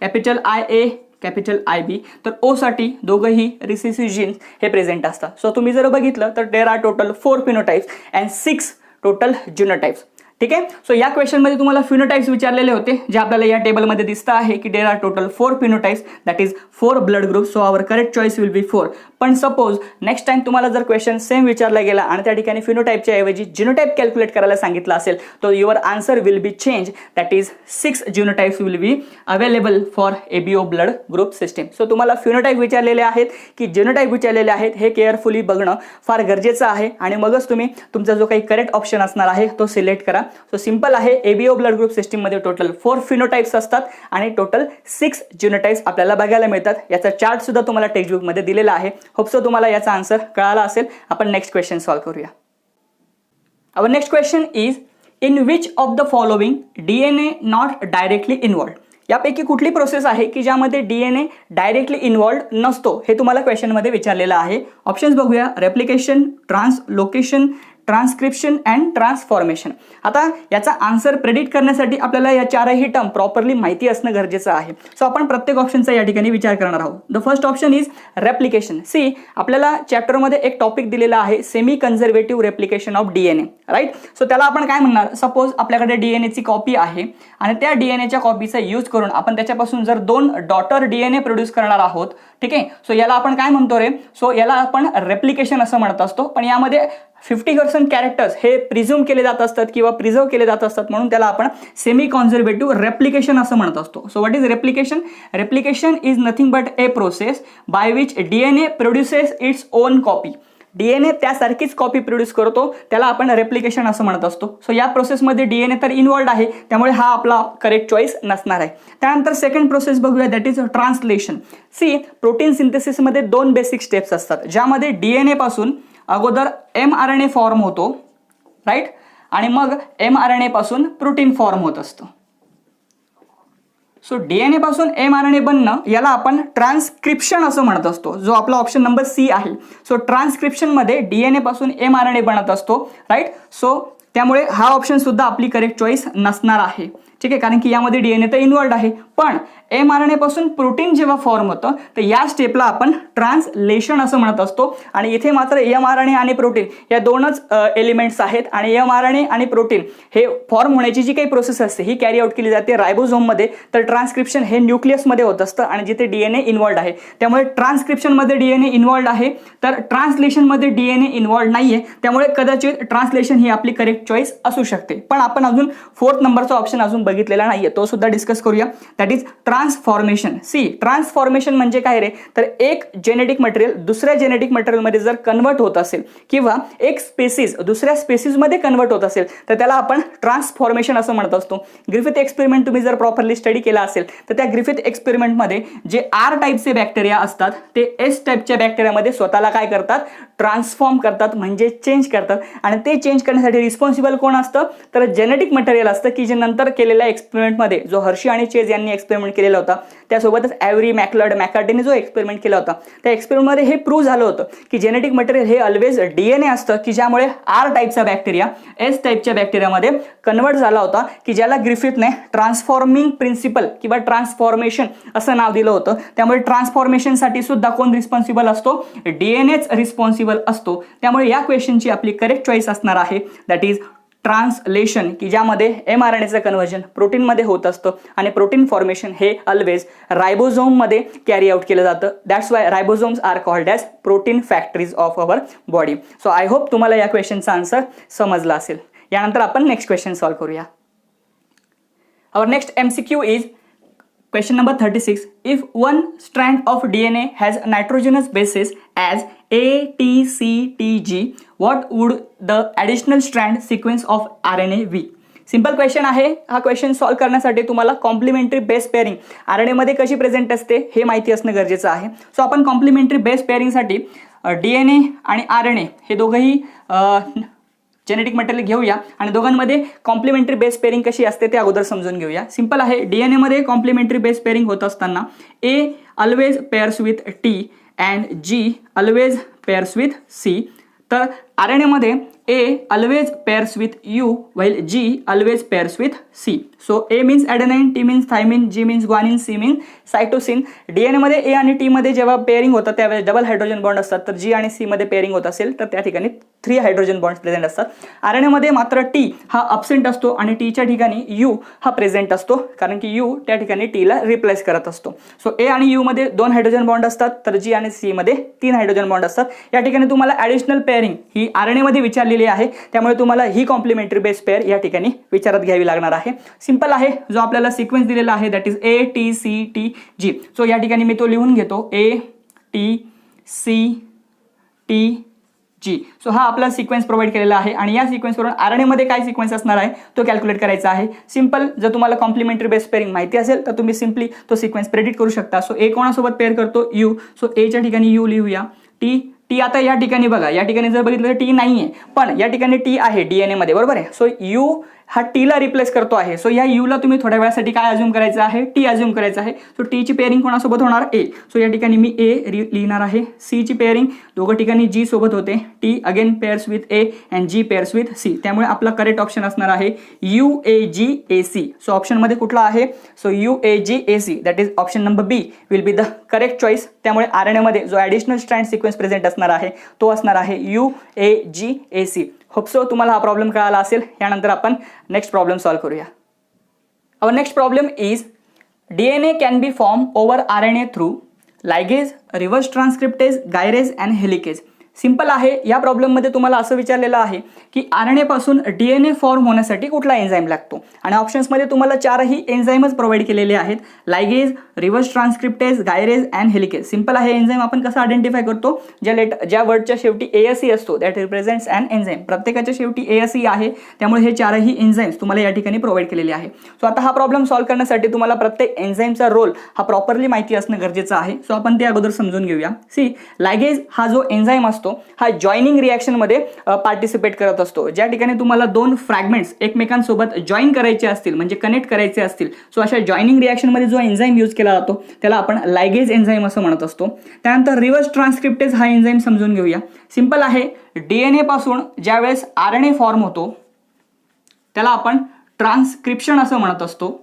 capital I A capital I B, तर ओ साठी दोघंही रिसेसिव्ह जीन्स हे प्रेझेंट असतात. सो तुम्ही जर बघितलं तर there are total 4 phenotypes and 6 total genotypes. ठीक आहे. सो या क्वेश्चनमध्ये तुम्हाला फिनोटाइप्स विचारलेले होते जे आपल्याला या टेबलमध्ये दिसतं आहे की there are total 4 phenotypes, that is 4 blood group. So our correct choice will be 4. पण सपोज नेक्स्ट टाइम तुम्हाला जर क्वेश्चन सेम विचारला गेला आणि त्या ठिकाणी फिनोटाइपच्या ऐवजी जीनोटाइप कॅल्क्युलेट करायला सांगितलं असेल तर your answer will be change, that is 6 genotypes will be available for ABO blood group system. So तुम्हाला फिनोटाइप विचारलेले आहेत की जीनोटाइप विचारलेले आहेत हे केअरफुली बघणं फार गरजेचं आहे आणि मगच तुम्ही तुमचा जो काही करेक्ट ऑप्शन असणार आहे तो सिलेक्ट करा. सो सिंपल आहे. एबीओ ब्लड ग्रुप सिस्टीम मध्ये टोटल 4 फिनोटाइप्स असतात आणि टोटल 6 जीनोटाइप्स आपल्याला बघायला मिळतात. याचा चार्ट सुद्धा तुम्हाला टेक्स्टबुक मध्ये दिलेला आहे. होप सो तुम्हाला याचा आन्सर कळाला असेल. आपण नेक्स्ट क्वेश्चन सॉल्व्ह करूया. Our next question is in which of the following DNA not directly involved. यापैकी कुठली प्रोसेस आहे की ज्यामध्ये डीएनए डायरेक्टली इन्व्हॉल्व्ड नसतो हे तुम्हाला क्वेश्चनमध्ये विचारलेलं आहे. ऑप्शन्स बघूया. Replication, translocation, transcription and transformation. आता याचा आन्सर प्रेडिक्ट करण्यासाठी आपल्याला या चारही टर्म प्रॉपरली माहिती असणं गरजेचं आहे. सो आपण प्रत्येक ऑप्शनचा या ठिकाणी विचार करणार आहोत. The first option is replication. See आपल्याला चॅप्टरमध्ये एक टॉपिक दिलेला आहे semi conservative replication of DNA, right. So त्याला आपण काय म्हणणार, सपोज आपल्याकडे डीएनएची कॉपी आहे आणि त्या डीएनएच्या कॉपीचा यूज करून आपण त्याच्यापासून जर 2 डॉटर डीएनए प्रोड्यूस करणार आहोत. ठीक आहे. सो याला आपण काय म्हणतो रे, सो याला आपण रेप्लिकेशन असं म्हणत असतो. पण यामध्ये 50% कॅरेक्टर्स हे प्रिझ्युम केले जात असतात किंवा प्रिझर्व केले जात असतात म्हणून त्याला आपण सेमी कॉन्झर्वेटिव्ह रेप्लिकेशन असं म्हणत असतो. So what is replication? Replication is nothing but a process by which DNA produces its own copy. DNA त्यासारखीच कॉपी प्रोड्यूस करतो, त्याला आपण रेप्लिकेशन असं म्हणत असतो. सो या प्रोसेसमध्ये डीएनए तर इन्व्हॉल्ड आहे त्यामुळे हा आपला करेक्ट चॉईस नसणार आहे. त्यानंतर सेकंड प्रोसेस बघूया, that is translation. See protein सिंथेसिसमध्ये 2 बेसिक स्टेप्स असतात ज्यामध्ये डीएनए पासून अगोदर mRNA फॉर्म होतो, राईट, आणि मग mRNA पासून प्रोटीन फॉर्म होत असतं. सो डीएनए पासून mRNA बनणं याला आपण ट्रान्सक्रिप्शन असं म्हणत असतो, जो आपला ऑप्शन नंबर सी आहे. सो ट्रान्सक्रिप्शन मध्ये डीएनए पासून mRNA बनत असतो, राईट. सो त्यामुळे हा ऑप्शन सुद्धा आपली करेक्ट चॉईस नसणार आहे. ठीक आहे, कारण की यामध्ये डीएनए तर इन्व्हॉल्ड आहे. पण mRNA पासून प्रोटीन जेव्हा फॉर्म होतं तर या स्टेपला आपण ट्रान्सलेशन असं म्हणत असतो. आणि इथे मात्र mRNA आणि प्रोटीन या 2च एलिमेंट्स आहेत आणि mRNA आणि प्रोटीन हे फॉर्म होण्याची जी काही प्रोसेस असते ही कॅरी आउट केली जाते रायबोझोममध्ये. तर ट्रान्सक्रिप्शन हे न्यूक्लियसमध्ये होत असतं आणि जिथे डीएनए इन्व्हॉल्ड आहे. त्यामुळे ट्रान्सक्रिप्शनमध्ये डीएनए इन्व्हॉल्ड आहे तर ट्रान्सलेशनमध्ये डीएनए इन्व्हॉल्ड नाहीये. त्यामुळे कदाचित ट्रान्सलेशन ही आपली करेक्ट चॉईस असू शकते. पण आपण अजून 4th नंबरचा ऑप्शन अजून बघितलेला नाहीये, तो सुद्धा डिस्कस करूया. That is transformation. See transformation म्हणजे काय रे, तर एक जेनेटिक मटेरियल दुसऱ्या जेनेटिक मटेरियलमध्ये जर कन्वर्ट होत असेल किंवा एक स्पेसिस दुसऱ्या स्पेसिसमध्ये कन्वर्ट होत असेल तर त्याला आपण ट्रान्सफॉर्मेशन असं म्हणत असतो. ग्रिफिथ एक्सपेरिमेंट तुम्ही जर प्रॉपरली स्टडी केला असेल तर त्या ग्रिफिथ एक्सपेरिमेंटमध्ये जे आर टाईपचे बॅक्टेरिया असतात ते एस टाईपच्या बॅक्टेरियामध्ये स्वतःला काय करतात, ट्रान्सफॉर्म करतात, म्हणजे चेंज करतात. आणि ते चेंज करण्यासाठी रिस्पॉन्सिबल कोण असतं, तर जेनेटिक मटेरियल असतं की जे नंतर केलेल्या एक्सपेरिमेंटमध्ये जो हर्शी आणि चेज यांनी एक्सपेरिमेंट केलेला होता, त्यासोबतच ॲव्हरी मॅकलार्डने जो एक्सपेरिमेंट केला होता त्या एक्सपेरिमेंटमध्ये हे प्रूव्ह झालं होतं की जेनेटिक मटेरियल हे ऑलवेज डीएनए असतं की ज्यामुळे आर टाईपचा बॅक्टेरिया एस टाईपच्या बॅक्टेरियामध्ये कन्वर्ट झाला होता की ज्याला ग्रिफिथने ट्रान्सफॉर्मिंग प्रिन्सिपल किंवा ट्रान्सफॉर्मेशन असं नाव दिलं होतं. त्यामुळे ट्रान्सफॉर्मेशनसाठी सुद्धा कोण रिस्पॉन्सिबल असतो, डीएनएच रिस्पॉन्सिबल असतो. त्यामुळे या क्वेश्चनची आपली करेक्ट चॉईस असणार आहे, दॅट इज ट्रान्सलेशन, की ज्यामध्ये mRNAचं कन्व्हर्जन प्रोटीनमध्ये होत असतं आणि प्रोटीन फॉर्मेशन हे ऑलवेज रायबोझोममध्ये कॅरी आउट केलं जातं. That's why ribosomes are called as protein factories of our body. So I hope तुम्हाला या क्वेश्चनचा आन्सर समजला असेल. यानंतर आपण नेक्स्ट क्वेश्चन सॉल्व्ह करूया. Our next MCQ is Question number 36. If one strand of DNA has nitrogenous bases as A, T, C, T, G, what would the additional strand sequence of RNA be? Simple question आहे. हा question solve करण्यासाठी तुम्हाला complementary base pairing RNA मध्ये कशी present असते हे माहिती असणं गरजेचं आहे. सो आपण कॉम्प्लिमेंटरी बेस पेअरिंगसाठी DNA आणि RNA हे दोघंही जेनेटिक मटेरियल घेऊया आणि दोघांमध्ये कॉम्प्लिमेंटरी बेस पेअरिंग कशी असते ते अगोदर समजून घेऊया. सिंपल आहे. DNA मध्ये कॉम्प्लिमेंटरी बेस पेअरिंग होत असताना A always pairs with T and G always pairs with C. तर RNA मध्ये A always pairs with U while G always pairs with C. So A means adenine, T means thymine, G means guanine, C means cytosine. DNA मध्ये A आणि T मध्ये जेव्हा pairing होतं त्यावेळेस double hydrogen bond असतात. तर G आणि C मध्ये पेअरिंग होत असेल तर त्या ठिकाणी 3 हायड्रोजन बॉन्ड्स प्रेझेंट असतात. RNA मध्ये मात्र T हा अब्सेंट असतो आणि T च्या ठिकाणी U हा प्रेझेंट असतो कारण की U त्या ठिकाणी T ला रिप्लेस करत असतो. सो A आणि U मध्ये 2 हायड्रोजन बॉन्ड असतात तर G आणि C मध्ये 3 हायड्रोजन बॉन्ड असतात. या ठिकाणी तुम्हाला ॲडिशनल पेअरिंग ही RNA मध्ये विचारलेली आहे त्यामुळे तुम्हाला ही कॉम्प्लिमेंटरी बेस पेअर या ठिकाणी विचारात घ्यावी लागणार आहे. सिंपल आहे. जो आपल्याला सिक्वेन्स दिलेला आहे that is A, T, C, T, G. So या ठिकाणी मी तो लिहून घेतो A, T, C, T, G. So हा आपला सिक्वेन्स प्रोव्हाइड केलेला आहे आणि या सिक्वेन्सवरून RNA मध्ये काय सिक्वेन्स असणार आहे तो कॅल्क्युलेट करायचा आहे. सिंपल. जर तुम्हाला कॉम्प्लिमेंटरी बेस पेअरिंग माहिती असेल तर तुम्ही सिंपली तो सिक्वेन्स प्रेडिक्ट करू शकता. सो A कोणासोबत पेअर करतो U. सो A च्या ठिकाणी U लिहूया. टी आता या ठिकाणी बघा या ठिकाणी जर बघितलं तर टी नाहीये पण या ठिकाणी टी आहे DNA मध्ये बरोबर आहे. सो U हा टी ला रिप्लेस करतो आहे. सो या U ला तुम्ही थोड्या वेळासाठी काय अज्युम करायचं आहे टी अज्युम करायचं आहे. सो टी ची पेअरिंग कोणासोबत होणार A. सो या ठिकाणी मी A लिहिणार आहे. C ची पेअरिंग दोघं ठिकाणी G सोबत होते. T again pairs with A and G pairs with C. त्यामुळे आपला करेक्ट ऑप्शन असणार आहे UAGAC. सो ऑप्शन मध्ये कुठला आहे so UAGAC that is option number B will be the correct choice. त्यामुळे RNA मध्ये जो ॲडिशनल स्ट्रँड सिक्वेन्स प्रेझेंट असणार आहे तो असणार आहे UAGAC. होप सो तुम्हाला हा प्रॉब्लेम कळाला असेल. यानंतर आपण नेक्स्ट प्रॉब्लेम सॉल्व्ह करूया. Our next problem is DNA can be form over RNA through ligase, reverse transcriptase, gyrase and helicase. Simple आहे. या प्रॉब्लेममध्ये तुम्हाला असं विचारलेलं आहे की RNA पासून DNA फॉर्म होण्यासाठी कुठला एन्झाईम लागतो आणि ऑप्शन्समध्ये तुम्हाला 4ही एन्झाईमच प्रोव्हाइड केलेले आहेत. Ligase, reverse transcriptase, gyrase and helicase. Simple आहे. एन्झाईम आपण कसं आयडेंटिफाय करतो ज्या वर्डच्या शेवटी ASE असतो दॅट रिप्रेझेंट्स अँड एन्झाईम. प्रत्येकाच्या शेवटी ASE आहे त्यामुळे हे 4ही एन्झाईम्स तुम्हाला या ठिकाणी प्रोव्हाइड केलेले आहे. सो आता हा प्रॉब्लेम सॉल्व्ह करण्यासाठी तुम्हाला प्रत्येक एन्झाईमचा रोल हा प्रॉपरली माहिती असणं गरजेचं आहे. सो आपण ते अगोदर समजून घेऊया. सी लायगेज हा जो एन्झाईम असतो हा जॉईनिंग रिएक्शन मध्ये पार्टिसिपेट करत असतो. ज्या ठिकाणी तुम्हाला 2 फ्रॅगमेंट्स एकमेकांसोबत जॉईन करायचे असतील म्हणजे कनेक्ट करायचे असतील सो अशा जॉईनिंग रिएक्शन मध्ये जो एन्झाईम यूज केला जातो त्याला आपण लायगेज एन्झाईम असं म्हणत असतो. त्यानंतर रिव्हर्स ट्रान्सक्रिप्टेज हा एन्झाईम समजून घेऊया. सिंपल आहे. DNA पासून ज्यावेळेस RNA फॉर्म होतो त्याला आपण ट्रान्सक्रिप्शन असं म्हणत असतो.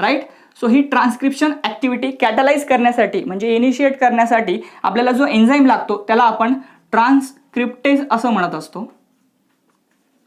राईट. सो ही ट्रान्सक्रिप्शन ॲक्टिव्हिटी कॅटलाइज करण्यासाठी म्हणजे इनिशिएट करण्यासाठी आपल्याला जो एन्झाईम लागतो त्याला आपण ट्रान्सक्रिप्टेज असं म्हणत असतो.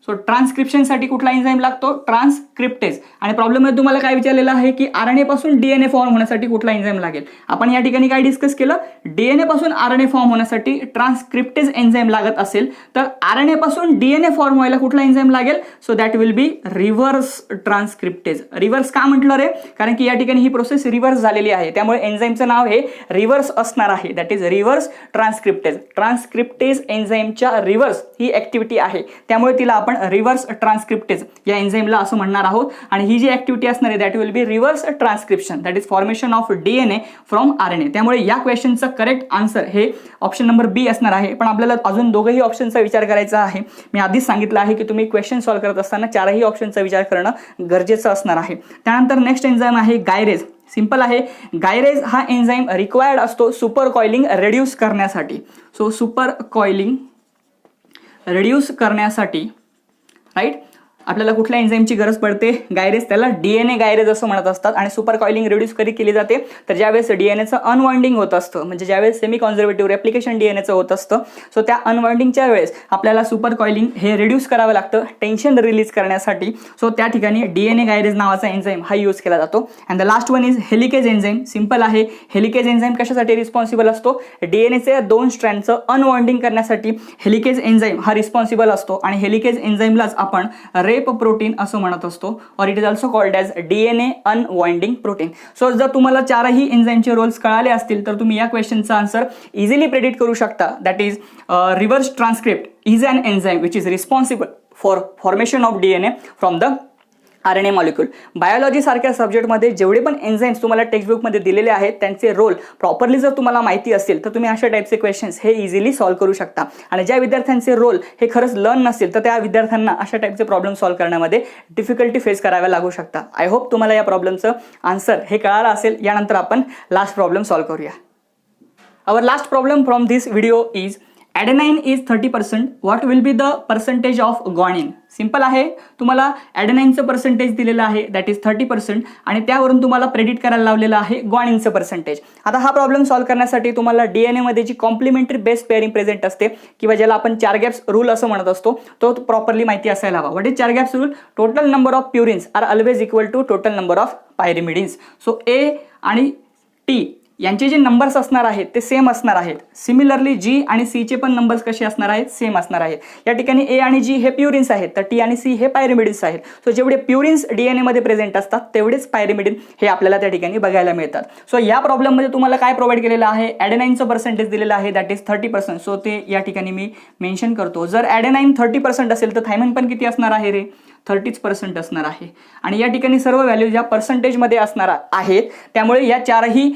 सो ट्रान्सक्रिप्शनसाठी कुठला एन्झाईम लागतो ट्रान्सक्रिप्टेज. आणि प्रॉब्लेममध्ये तुम्हाला काय विचारलेलं आहे की RNA पासून DNA फॉर्म होण्यासाठी कुठला एन्झाईम लागेल. आपण या ठिकाणी काय डिस्कस केलं DNA पासून RNA फॉर्म होण्यासाठी ट्रान्सक्रिप्टेज एन्झाईम लागत असेल तर RNA पासून DNA फॉर्म व्हायला कुठला एन्झाईम लागेल so that will be reverse transcriptase. Reverse का म्हटलं रे कारण की या ठिकाणी ही प्रोसेस रिव्हर्स झालेली आहे त्यामुळे एन्झाईमचं नाव हे रिव्हर्स असणार आहे that is reverse transcriptase. Transcriptase एन्झाईमच्या रिव्हर्स ही ॲक्टिव्हिटी आहे त्यामुळे तिला आपण रिव्हर्स ट्रान्सक्रिप्टेज या एन्झाईमला असं म्हणणार आहोत. आणि ही जी ॲक्टिव्हिटी असणार आहे that will be reverse transcription that is formation of DNA from RNA. त्यामुळे या क्वेश्चनचं करेक्ट आन्सर हे ऑप्शन नंबर B असणार आहे. पण आपल्याला अजून दोघंही ऑप्शनचा विचार करायचा आहे. मी आधीच सांगितलं आहे की तुम्ही क्वेश्चन सॉल्व्ह करत असताना 4ही ऑप्शनचा विचार करणं गरजेचं असणार आहे. त्यानंतर नेक्स्ट एन्झाईम आहे गायरेज. सिंपल आहे. गायरेज हा एन्झाईम रिक्वायर्ड असतो सुपर कॉइलिंग रिड्यूस करण्यासाठी. सो सुपर कॉइलिंग रिड्यूस करण्यासाठी राईट आपल्याला कुठल्या एन्झाईमची गरज पडते गायरेज. त्याला DNA गायरेज असं म्हणत असतात. आणि सुपर कॉइलिंग रिड्यूस कधी केली जाते तर ज्यावेळेस DNAचं अनवाइंडिंग होत असतं म्हणजे ज्यावेळेस सेमी कॉन्झर्वेटिव्ह रेप्लिकेशन DNAचं होत असतं सो त्या अनवाइंडिंगच्या वेळेस आपल्याला सुपर कॉइलिंग हे रिड्यूस करावं लागतं टेन्शन रिलीज करण्यासाठी. सो त्या ठिकाणी DNA गायरेज नावाचा एन्झाईम हा यूज केला जातो. And the last one is helicase enzyme. Simple आहे. हेलिकेज एन्झाईम कशासाठी रिस्पॉन्सिबल असतो DNAचे 2 स्ट्रँडचं अनवाइंडिंग करण्यासाठी हेलिकेज एन्झाईम हा रिस्पॉन्सिबल असतो. आणि हेलिकेज एन्झाईमलाच आपण रे स्टेप प्रोटीन असं म्हणत असतो, और it is also called as DNA unwinding protein. So जर तुम्हाला चारही एन्झाईमचे रोल्स कळाले असतील तर तुम्ही या क्वेश्चनचा आन्सर इझिली प्रेडिक्ट करू शकता. That is reverse transcript is an enzyme which is responsible for formation of DNA from the RNA molecule. Biology सारख्या सब्जेक्टमध्ये जेवढे पण एन्झाईम्स तुम्हाला टेक्स्टबुकमध्ये दिलेले आहेत त्यांचे रोल प्रॉपरली जर तुम्हाला माहिती असेल तर तुम्ही अशा टाईपचे क्वेश्चन्स हे इझिली सॉल्व्ह करू शकता. आणि ज्या विद्यार्थ्यांचे रोल हे खरंच लर्न नसेल तर त्या विद्यार्थ्यांना अशा टाईपचे प्रॉब्लेम सॉल्व्ह करण्यामध्ये डिफिकल्टी फेस कराव्या लागू शकता. आय होप तुम्हाला या प्रॉब्लेमचं आन्सर हे कळालं असेल. यानंतर आपण लास्ट प्रॉब्लेम सॉल्व्ह करूया. Our last problem from this video is adenine is 30%. What will be the percentage of guanine. Simple आहे, तुम्हाला ॲडेनाइनचं पर्सेंटेज दिलेलं आहे दॅट इज 30% आणि त्यावरून तुम्हाला प्रेडिक्ट करायला लावलेलं आहे ग्वानिनचं पर्सेंटेज. आता हा प्रॉब्लेम सॉल्व्ह करण्यासाठी तुम्हाला DNA मध्ये जी कॉम्प्लिमेंटरी बेस पेअरिंग प्रेझेंट असते किंवा ज्याला आपण 4 गॅप्स रूल असं म्हणत असतो तो प्रॉपरली माहिती असायला हवा. What is 4 gaffs rule? Total number of purines are always equal to total number of pyrimidines. So A आणि T यांचे जे नंबर्स असणार आहेत ते सेम असणार आहेत. सिमिलरली G आणि C चे पण नंबर्स कसे असणार आहेत? सेम असणार आहेत. या ठिकाणी A आणि G हे प्युरिन्स आहेत तर T आणि C हे पायरिमिडिन्स आहेत. सो जेवढे प्युरिन्स DNA मध्ये प्रेझेंट असतात तेवढेच पायरिमिडिन हे आपल्याला त्या ठिकाणी बघायला मिळतात. सो या प्रॉब्लेममध्ये तुम्हाला काय प्रोव्हाइड केलेलं आहे? ॲडेनाइनचं पर्सेंटेज दिलेलं आहे दॅट इज 30%. सो ते या ठिकाणी मी मेन्शन करतो. जर ॲडेनाइन 30% असेल तर थायमिन पण किती असणार आहे रे? 30% असणार आहे. आणि या ठिकाणी सर्व व्हॅल्यूज या पर्सेंटेजमध्ये असणार आहेत. त्यामुळे या चारही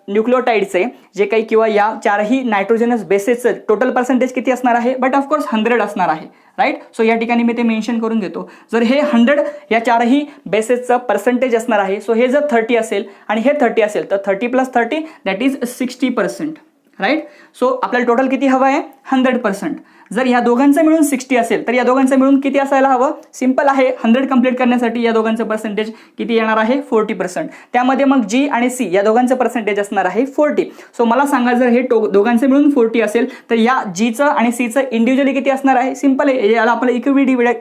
न्यूक्लिओटाइडचे जे काही किंवा या चारही नायट्रोजनस बेसेसचं टोटल पर्सेंटेज किती असणार आहे? बट ऑफकोर्स 100 असणार आहे. राईट. सो या ठिकाणी मी ते मेन्शन करून घेतो. जर हे 100 या चारही बेसेसचं पर्सेंटेज असणार आहे. सो हे जर 30 असेल आणि हे 30 असेल तर 30 + 30 दॅट इज 60%. राईट. सो आपल्याला टोटल किती हवं आहे? 100%. जर या दोघांचं मिळून 60 असेल तर या दोघांचं मिळून किती असायला हवं? सिंपल आहे, 100 कंप्लीट करण्यासाठी या दोघांचं पर्सेंटेज किती येणार आहे? 40%. त्यामध्ये मग G आणि C या दोघांचं पर्सेंटेज असणार आहे 40. सो मला सांगा जर हे दोघांचं मिळून 40 असेल तर या Gचं आणि Cचं इंडिव्हिज्युअली किती असणार आहे? सिंपल आहे, याला आपल्याला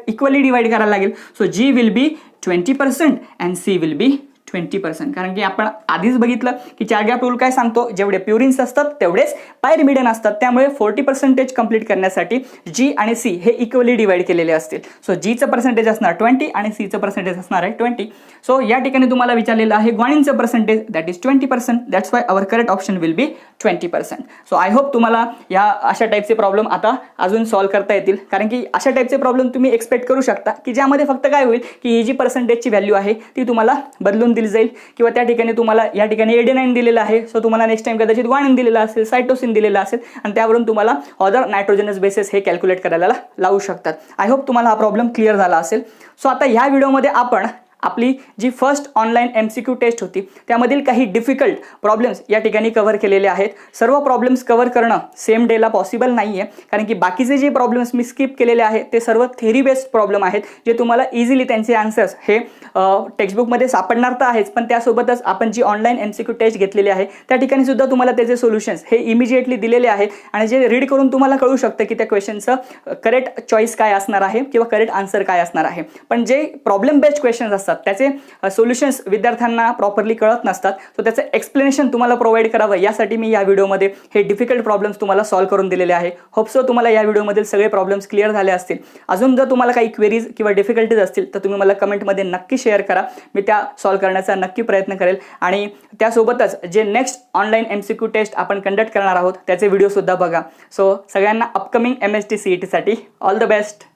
इक्वली डिवाइड करायला लागेल. So G will be 20% and C will be 20%. कारण की आपण आधीच बघितलं की 4 गॅप रूल काय सांगतो? जेवढे प्युरिन्स असतात तेवढेच पायरिमिडिन असतात. त्यामुळे 40% कंप्लीट करण्यासाठी G आणि C हे इक्वली डिवाइड केलेले असतील. सो Gचं पर्सेंटेज असणार 20 आणि Cचं पर्सेंटेज असणार आहे 20. सो या ठिकाणी तुम्हाला विचारलेलं आहे ग्वानिनचं percentage that is 20%. That's why our correct option will be 20%. So I hope तुम्हाला या अशा टाईपचे प्रॉब्लेम आता अजून सॉल्व्ह करता येतील. कारण की अशा टाईपचे प्रॉब्लेम तुम्ही एक्सपेक्ट करू शकता की ज्यामध्ये फक्त काय होईल की ही जी पर्सेंटेजची व्हॅल्यू आहे ती तुम्हाला बदलून जाईल किंवा त्या ठिकाणी तुम्हाला या ठिकाणी ॲडेनाइन दिलेलं आहे. सो तुम्हाला नेक्स्ट टाइम कदाचित ग्वानिन दिलेलं असेल, सायटोसिन दिलेलं असेल आणि त्यावरून तुम्हाला अदर नायट्रोजनस बेसेस हे कॅल्क्युलेट करायला लावू शकतात. आय होप तुम्हाला हा प्रॉब्लेम क्लिअर झाला असेल. सो आता ह्या व्हिडिओमध्ये आपण आपली जी फर्स्ट ऑनलाईन MCQ टेस्ट होती त्यामधील काही डिफिकल्ट प्रॉब्लेम्स या ठिकाणी कव्हर केलेले आहेत. सर्व प्रॉब्लेम्स कव्हर करणं सेम डेला पॉसिबल नाही आहे कारण की बाकीचे जे प्रॉब्लेम्स मी स्किप केलेले आहेत ते सर्व थेरी बेस्ड प्रॉब्लेम आहेत जे तुम्हाला इझिली त्यांचे आन्सर्स हे टेक्स्टबुकमध्ये सापडणार तर आहेच, पण त्यासोबतच आपण जी ऑनलाईन MCQ टेस्ट घेतलेली आहे त्या ठिकाणी सुद्धा तुम्हाला त्याचे सोल्युशन्स हे इमिजिएटली दिलेले आहेत आणि जे रीड करून तुम्हाला कळू शकतं की त्या क्वेश्चनचं करेक्ट चॉईस काय असणार आहे किंवा करेक्ट आन्सर काय असणार आहे. पण जे प्रॉब्लेम बेस्ड क्वेश्चन्स असतात त्याचे सोल्युशन्स विद्यार्थ्यांना प्रॉपरली कळत नसतात. सो त्याचं एक्सप्लेनेशन तुम्हाला प्रोव्हाइड करावं यासाठी मी या व्हिडिओमध्ये हे डिफिकल्ट प्रॉब्लेम्स तुम्हाला सॉल्व्ह करून दिलेले आहे. होपसो तुम्हाला या व्हिडिओमधील सगळे प्रॉब्लेम्स क्लिअर झाले असतील. अजून जर तुम्हाला काही क्वेरीज किंवा डिफिकल्टीज असतील तर तुम्ही मला कमेंटमध्ये नक्की शेअर करा. मी त्या सॉल्व्ह करण्याचा नक्की प्रयत्न करेल आणि त्यासोबतच जे नेक्स्ट ऑनलाईन MCQ टेस्ट आपण कंडक्ट करणार आहोत त्याचे व्हिडिओ सुद्धा बघा. सो सगळ्यांना अपकमिंग MST CET साठी ऑल द बेस्ट.